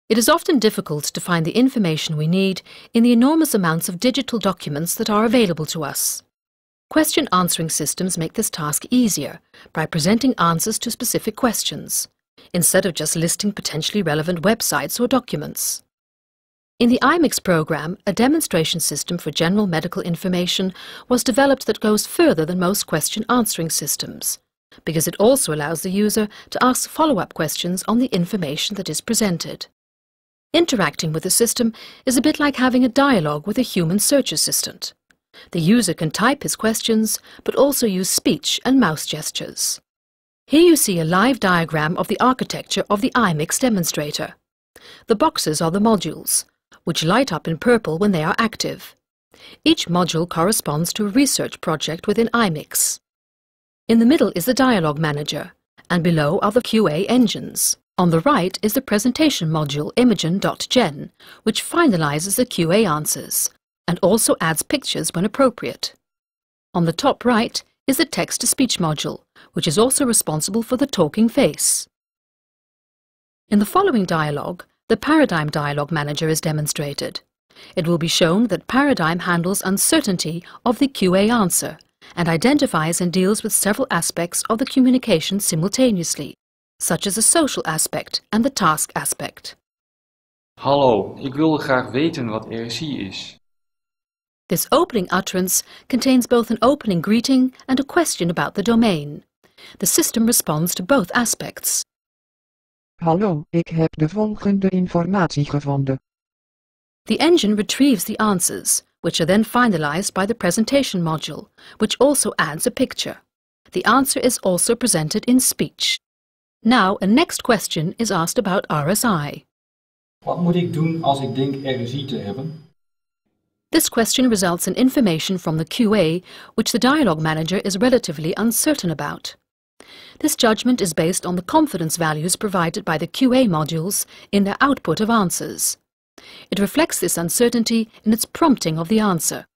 It is often difficult to find the information we need in the enormous amounts of digital documents that are available to us. Question answering systems make this task easier by presenting answers to specific questions, instead of just listing potentially relevant websites or documents. In the IMIX program, a demonstration system for general medical information was developed that goes further than most question answering systems, because it also allows the user to ask follow-up questions on the information that is presented. Interacting with the system is a bit like having a dialogue with a human search assistant. The user can type his questions, but also use speech and mouse gestures. Here you see a live diagram of the architecture of the IMIX demonstrator. The boxes are the modules, which light up in purple when they are active. Each module corresponds to a research project within IMIX. In the middle is the dialogue manager, and below are the QA engines. On the right is the presentation module imagen.gen, which finalizes the QA answers, and also adds pictures when appropriate. On the top right is the text-to-speech module, which is also responsible for the talking face. In the following dialogue, the Paradigm Dialog Manager is demonstrated. It will be shown that Paradigm handles uncertainty of the QA answer and identifies and deals with several aspects of the communication simultaneously, such as the social aspect and the task aspect. Hallo, ik wilde graag weten wat RSI is. This opening utterance contains both an opening greeting and a question about the domain. The system responds to both aspects. Hallo, ik heb de volgende informatie gevonden. The engine retrieves the answers, which are then finalized by the presentation module, which also adds a picture. The answer is also presented in speech. Now a next question is asked about RSI. Wat moet ik doen als ik denk RSI te hebben? This question results in information from the QA, which the dialogue manager is relatively uncertain about. This judgment is based on the confidence values provided by the QA modules in their output of answers. It reflects this uncertainty in its prompting of the answer.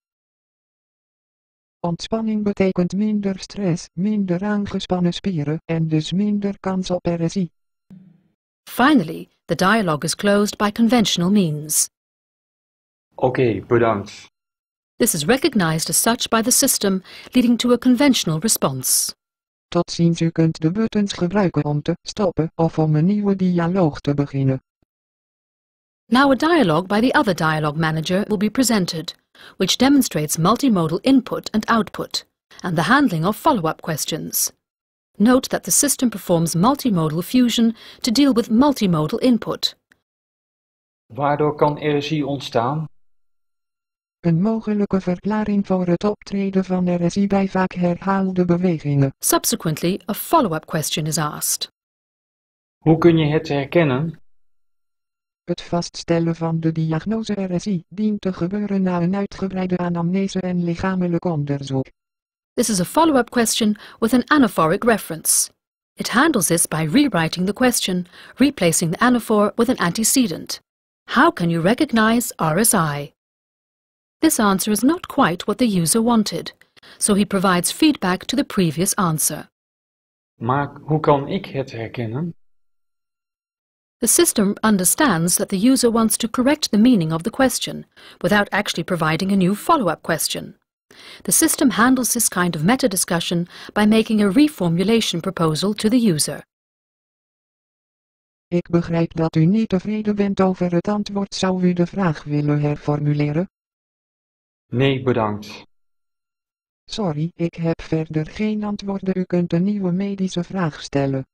Ontspanning betekent minder stress, minder aangespannen spieren en dus minder kans op RSI. Finally, the dialogue is closed by conventional means. Oké, bedankt. This is recognized as such by the system, leading to a conventional response. Tot ziens, u kunt de buttons gebruiken om te stoppen of om een nieuwe dialoog te beginnen. Now a dialogue by the other dialogue manager will be presented, which demonstrates multimodal input and output, and the handling of follow-up questions. Note that the system performs multimodal fusion to deal with multimodal input. Waardoor kan RSI ontstaan? Een mogelijke verklaring voor het optreden van RSI bij vaak herhaalde bewegingen. Subsequently, a follow-up question is asked. Hoe kun je het herkennen? Het vaststellen van de diagnose RSI dient te gebeuren na een uitgebreide anamnese en lichamelijk onderzoek. This is a follow-up question with an anaphoric reference. It handles this by rewriting the question, replacing the anaphor with an antecedent. How can you recognize RSI? This answer is not quite what the user wanted, so he provides feedback to the previous answer. Maar hoe kan ik het herkennen? The system understands that the user wants to correct the meaning of the question, without actually providing a new follow-up question. The system handles this kind of meta-discussion by making a reformulation proposal to the user. Ik begrijp dat u niet tevreden bent over het antwoord. Zou u de vraag willen herformuleren? Nee, bedankt. Sorry, ik heb verder geen antwoorden. U kunt een nieuwe medische vraag stellen.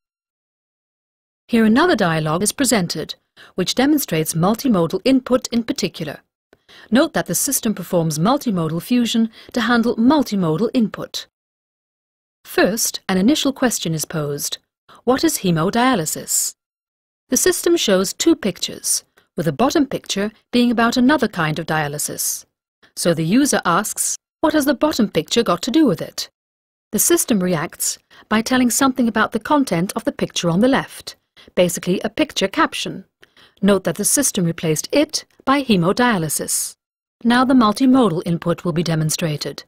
Here another dialogue is presented, which demonstrates multimodal input in particular. Note that the system performs multimodal fusion to handle multimodal input. First, an initial question is posed. What is hemodialysis? The system shows two pictures, with the bottom picture being about another kind of dialysis. So the user asks, what has the bottom picture got to do with it? The system reacts by telling something about the content of the picture on the left, basically a picture caption. Note that the system replaced it by hemodialysis. Now the multimodal input will be demonstrated.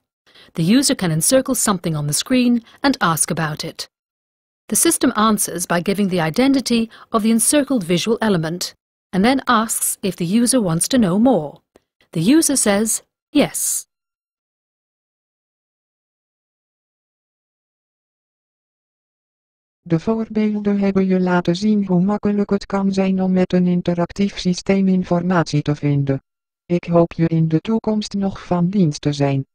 The user can encircle something on the screen and ask about it. The system answers by giving the identity of the encircled visual element, and then asks if the user wants to know more. The user says yes. De voorbeelden hebben je laten zien hoe makkelijk het kan zijn om met een interactief systeem informatie te vinden. Ik hoop je in de toekomst nog van dienst te zijn.